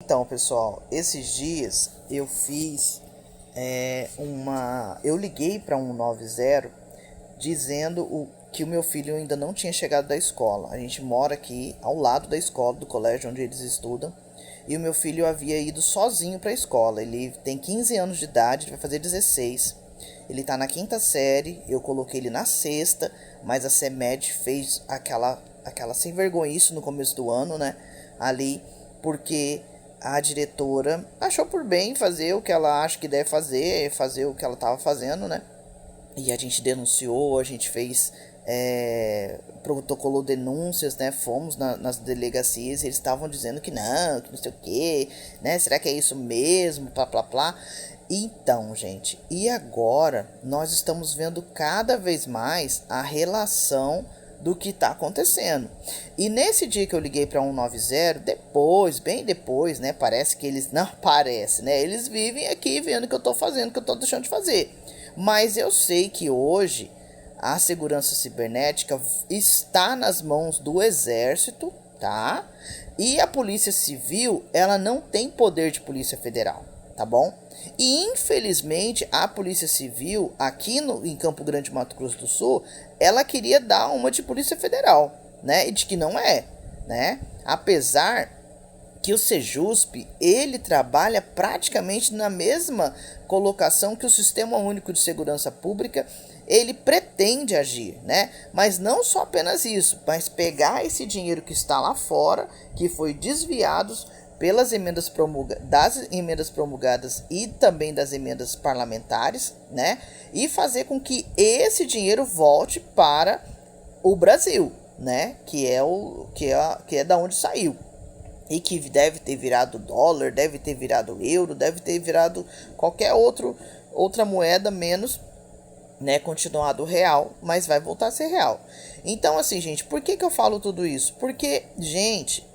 Então, pessoal, esses dias eu fiz eu liguei para 190 dizendo que o meu filho ainda não tinha chegado da escola. A gente mora aqui ao lado da escola, do colégio onde eles estudam, e o meu filho havia ido sozinho para a escola. Ele tem 15 anos de idade, ele vai fazer 16. Ele tá na quinta série, eu coloquei ele na sexta, mas a CEMED fez aquela sem vergonhice no começo do ano, né? Ali, porque a diretora achou por bem fazer o que ela acha que deve fazer o que ela estava fazendo, né? E a gente denunciou, a gente fez, protocolou denúncias, né? Fomos nas delegacias, eles estavam dizendo que não sei o que, né? Será que é isso mesmo? Plá, plá, plá. Então, gente, e agora nós estamos vendo cada vez mais a relação do que está acontecendo. E nesse dia que eu liguei para 190, bem depois, né, parece que eles, não parece, né, eles vivem aqui vendo o que eu estou fazendo, o que eu estou deixando de fazer. Mas eu sei que hoje a segurança cibernética está nas mãos do exército, tá? E a Polícia Civil, ela não tem poder de Polícia Federal, tá bom? E infelizmente a Polícia Civil aqui em Campo Grande, Mato Grosso do Sul, ela queria dar uma de Polícia Federal, né? E de que não é, né? Apesar que o Sejusp, ele trabalha praticamente na mesma colocação que o Sistema Único de Segurança Pública, ele pretende agir, né? Mas não só apenas isso, mas pegar esse dinheiro que está lá fora, que foi desviado pelas emendas promulgadas e também das emendas parlamentares, né? E fazer com que esse dinheiro volte para o Brasil, né? Que é da onde saiu. E que deve ter virado dólar, deve ter virado euro, deve ter virado qualquer outra moeda menos, né, continuado real, mas vai voltar a ser real. Então, assim, gente, por que eu falo tudo isso? Porque, gente,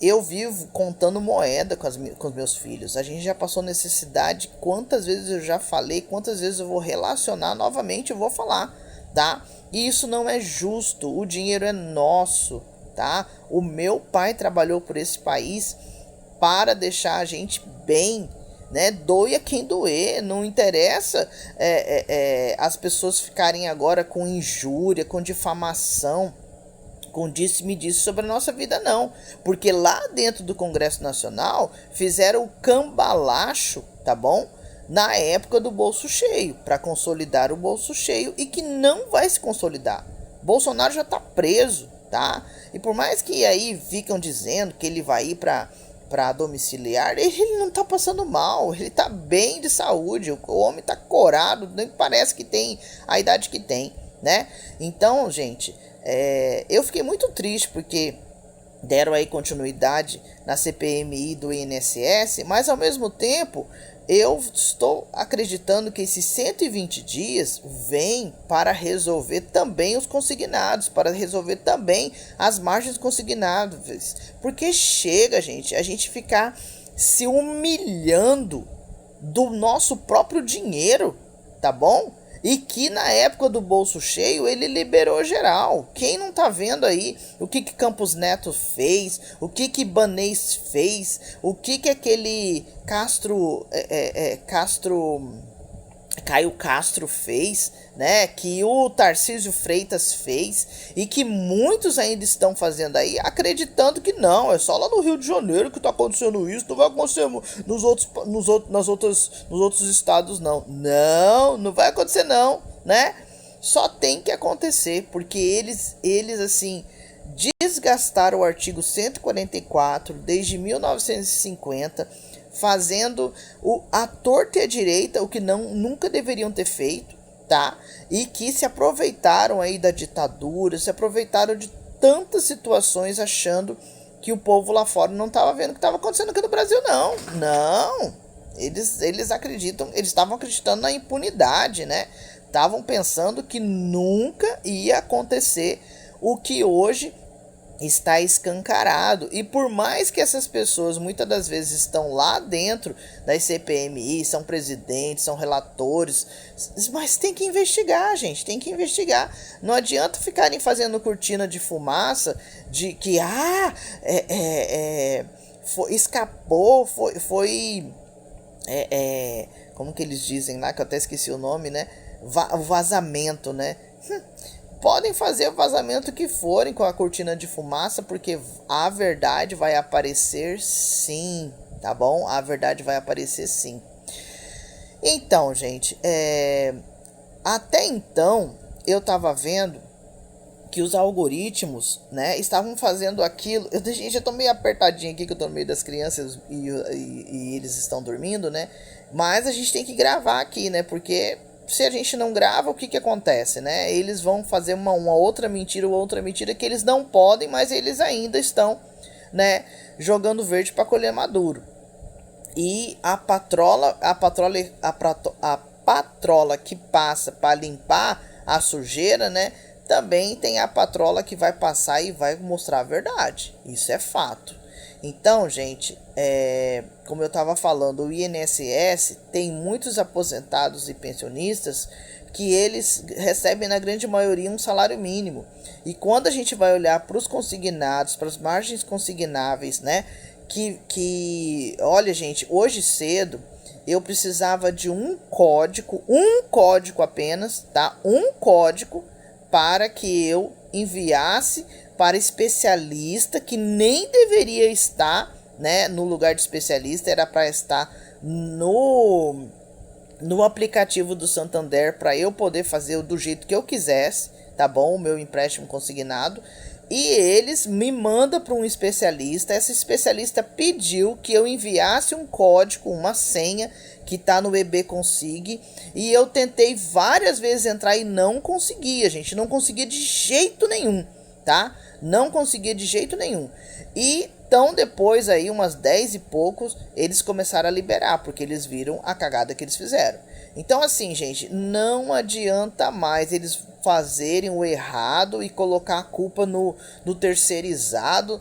eu vivo contando moeda com os meus filhos. A gente já passou necessidade. Quantas vezes eu já falei, quantas vezes eu vou relacionar novamente, eu vou falar, tá? E isso não é justo. O dinheiro é nosso, tá? O meu pai trabalhou por esse país para deixar a gente bem, né? Doia quem doer. Não interessa as pessoas ficarem agora com injúria, com difamação, com disse-me-disse sobre a nossa vida, não. Porque lá dentro do Congresso Nacional fizeram o cambalacho, tá bom? Na época do bolso cheio, para consolidar o bolso cheio, e que não vai se consolidar. Bolsonaro já tá preso, tá? E por mais que aí ficam dizendo que ele vai ir para domiciliar, ele não tá passando mal, ele tá bem de saúde, o homem tá corado, nem parece que tem a idade que tem, né? Então, gente, eu fiquei muito triste porque deram aí continuidade na CPMI do INSS, mas ao mesmo tempo eu estou acreditando que esses 120 dias vêm para resolver também os consignados, para resolver também as margens consignadas, porque chega, gente, a gente ficar se humilhando do nosso próprio dinheiro, tá bom? E que na época do bolso cheio ele liberou geral. Quem não tá vendo aí o que Campos Neto fez, o que Ibanez fez, o que aquele Caio Castro fez, né? Que o Tarcísio Freitas fez e que muitos ainda estão fazendo aí, acreditando que não, é só lá no Rio de Janeiro que tá acontecendo isso, não vai acontecer nos outros estados, não. Não vai acontecer não, né? Só tem que acontecer, porque eles assim desgastaram o artigo 144 desde 1950, fazendo a torta e a direita, o que nunca deveriam ter feito, tá? E que se aproveitaram aí da ditadura, se aproveitaram de tantas situações, achando que o povo lá fora não estava vendo o que estava acontecendo aqui no Brasil, não. Eles estavam acreditando na impunidade, né? Estavam pensando que nunca ia acontecer o que hoje está escancarado. E por mais que essas pessoas muitas das vezes estão lá dentro das CPMI, são presidentes, são relatores, mas tem que investigar, gente, tem que investigar. Não adianta ficarem fazendo cortina de fumaça de que escapou, como que eles dizem lá, que eu até esqueci o nome, né? Vazamento, né? Podem fazer o vazamento que forem com a cortina de fumaça, porque a verdade vai aparecer sim, tá bom? A verdade vai aparecer sim. Então, gente, até então eu tava vendo que os algoritmos, né, estavam fazendo aquilo. Gente, eu tô meio apertadinho aqui, que eu tô no meio das crianças e eles estão dormindo, né? Mas a gente tem que gravar aqui, né? Porque se a gente não grava, o que que acontece, né? Eles vão fazer uma outra mentira que eles não podem, mas eles ainda estão, né, jogando verde para colher maduro. E a patrola que passa para limpar a sujeira, né? Também tem a patrola que vai passar e vai mostrar a verdade. Isso é fato. Então, gente, como eu estava falando, o INSS tem muitos aposentados e pensionistas que eles recebem, na grande maioria, um salário mínimo. E quando a gente vai olhar para os consignados, para as margens consignáveis, né? Olha, gente, hoje cedo eu precisava de um código apenas, tá? Um código para que eu enviasse para especialista, que nem deveria estar, né, no lugar de especialista, era para estar no aplicativo do Santander, para eu poder fazer do jeito que eu quisesse, tá bom? O meu empréstimo consignado. E eles me mandam para um especialista. Esse especialista pediu que eu enviasse um código, uma senha, que tá no EB Consig. E eu tentei várias vezes entrar e não conseguia, gente. Não conseguia de jeito nenhum, tá? Não conseguia de jeito nenhum. E então depois aí, umas 10 e poucos, eles começaram a liberar, porque eles viram a cagada que eles fizeram. Então assim, gente, não adianta mais eles fazerem o errado e colocar a culpa no terceirizado,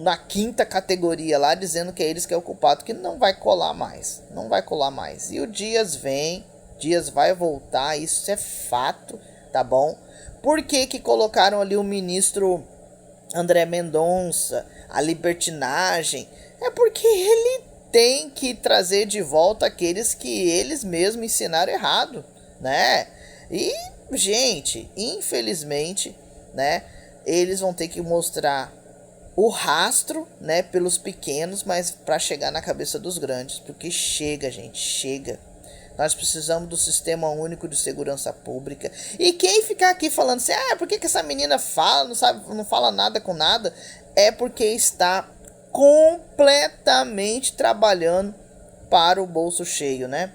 na quinta categoria lá, dizendo que é eles que é o culpado, que não vai colar mais. Não vai colar mais. E o Dias vem, Dias vai voltar, isso é fato, tá bom? Por que que colocaram ali o ministro André Mendonça, a libertinagem? É porque ele tem que trazer de volta aqueles que eles mesmos ensinaram errado, né? E, gente, infelizmente, né, eles vão ter que mostrar o rastro, né, pelos pequenos, mas para chegar na cabeça dos grandes, porque chega, gente, chega. Nós precisamos do Sistema Único de Segurança Pública. E quem ficar aqui falando assim, por que essa menina fala, não fala nada com nada, é porque está completamente trabalhando para o bolso cheio, né?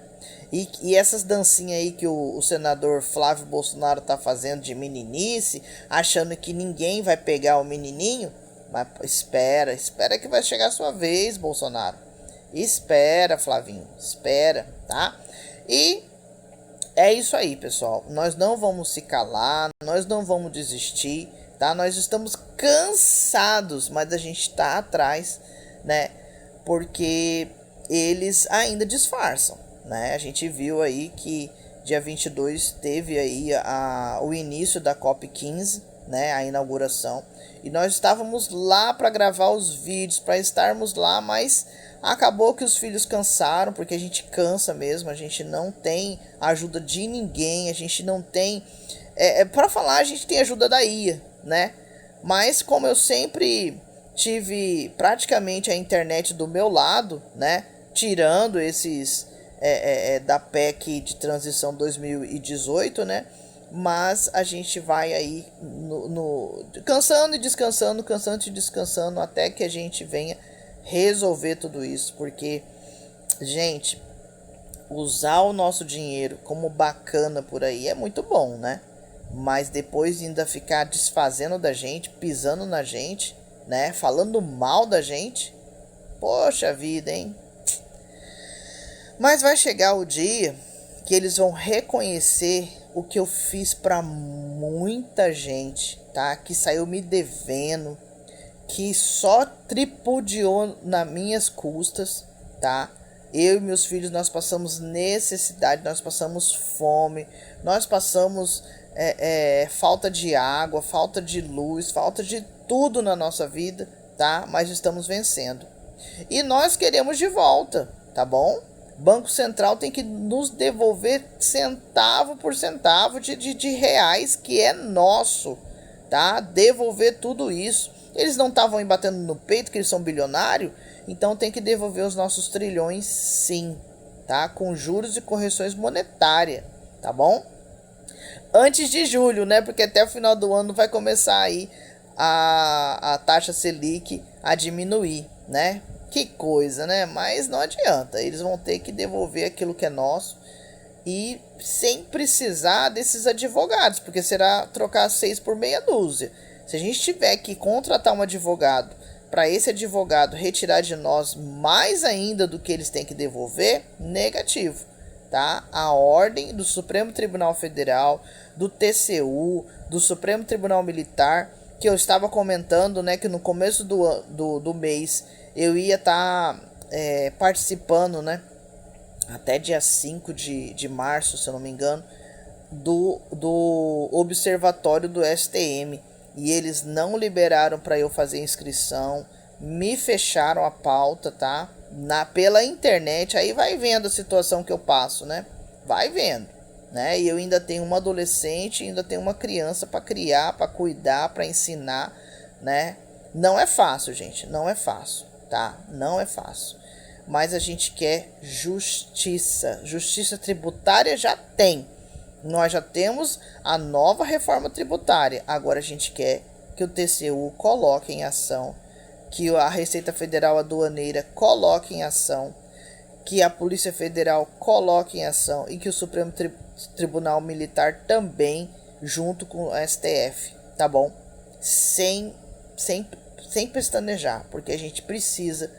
E essas dancinhas aí que o senador Flávio Bolsonaro tá fazendo de meninice, achando que ninguém vai pegar o menininho, mas espera que vai chegar a sua vez, Bolsonaro. Espera, Flavinho, espera, tá? E é isso aí, pessoal. Nós não vamos se calar, nós não vamos desistir, tá? Nós estamos cansados, mas a gente tá atrás, né? Porque eles ainda disfarçam, né? A gente viu aí que dia 22 teve aí o início da COP15, né? A inauguração. E nós estávamos lá para gravar os vídeos, para estarmos lá, mas acabou que os filhos cansaram, porque a gente cansa mesmo, a gente não tem ajuda de ninguém, a gente não tem... para falar, a gente tem ajuda da IA, né? Mas como eu sempre tive praticamente a internet do meu lado, né? Tirando esses da PEC de transição 2018, né? Mas a gente vai aí cansando e descansando, até que a gente venha resolver tudo isso, porque, gente, usar o nosso dinheiro como bacana por aí é muito bom, né? Mas depois ainda ficar desfazendo da gente, pisando na gente, né? Falando mal da gente, poxa vida, hein? Mas vai chegar o dia que eles vão reconhecer o que eu fiz pra muita gente, tá? Que saiu me devendo, que só tripudiou nas minhas custas, tá? Eu e meus filhos, nós passamos necessidade, nós passamos fome, nós passamos falta de água, falta de luz, falta de tudo na nossa vida, tá? Mas estamos vencendo. E nós queremos de volta, tá bom? Banco Central tem que nos devolver centavo por centavo de reais que é nosso, tá? Devolver tudo isso. Eles não estavam batendo no peito que eles são bilionários, então tem que devolver os nossos trilhões sim, tá? Com juros e correções monetárias, tá bom? Antes de julho, né? Porque até o final do ano vai começar aí a taxa Selic a diminuir, né? Que coisa, né? Mas não adianta. Eles vão ter que devolver aquilo que é nosso e sem precisar desses advogados, porque será trocar 6 por meia dúzia. Se a gente tiver que contratar um advogado para esse advogado retirar de nós mais ainda do que eles têm que devolver, negativo, tá? A ordem do Supremo Tribunal Federal, do TCU, do Supremo Tribunal Militar, que eu estava comentando, né, que no começo do mês eu ia estar participando, né, até dia 5 de março, se eu não me engano, do observatório do STM. E eles não liberaram para eu fazer inscrição, me fecharam a pauta, tá? Pela internet, aí vai vendo a situação que eu passo, né? Vai vendo, né? E eu ainda tenho uma adolescente, ainda tenho uma criança para criar, para cuidar, para ensinar, né? Não é fácil, gente, não é fácil, tá? Não é fácil. Mas a gente quer justiça. Justiça tributária já tem. Nós já temos a nova reforma tributária. Agora a gente quer que o TCU coloque em ação, que a Receita Federal Aduaneira coloque em ação, que a Polícia Federal coloque em ação e que o Supremo Tribunal Militar também, junto com o STF, tá bom? Sem pestanejar, porque a gente precisa,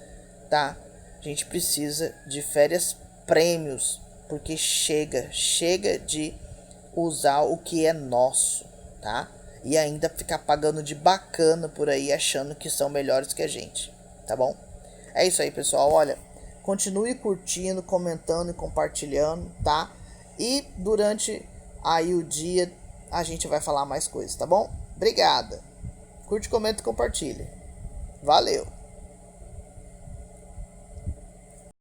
tá? A gente precisa de férias prêmios, porque chega de usar o que é nosso, tá? E ainda ficar pagando de bacana por aí, achando que são melhores que a gente, tá bom? É isso aí, pessoal. Olha, continue curtindo, comentando e compartilhando, tá? E durante aí o dia a gente vai falar mais coisas, tá bom? Obrigada. Curte, comenta e compartilha. Valeu!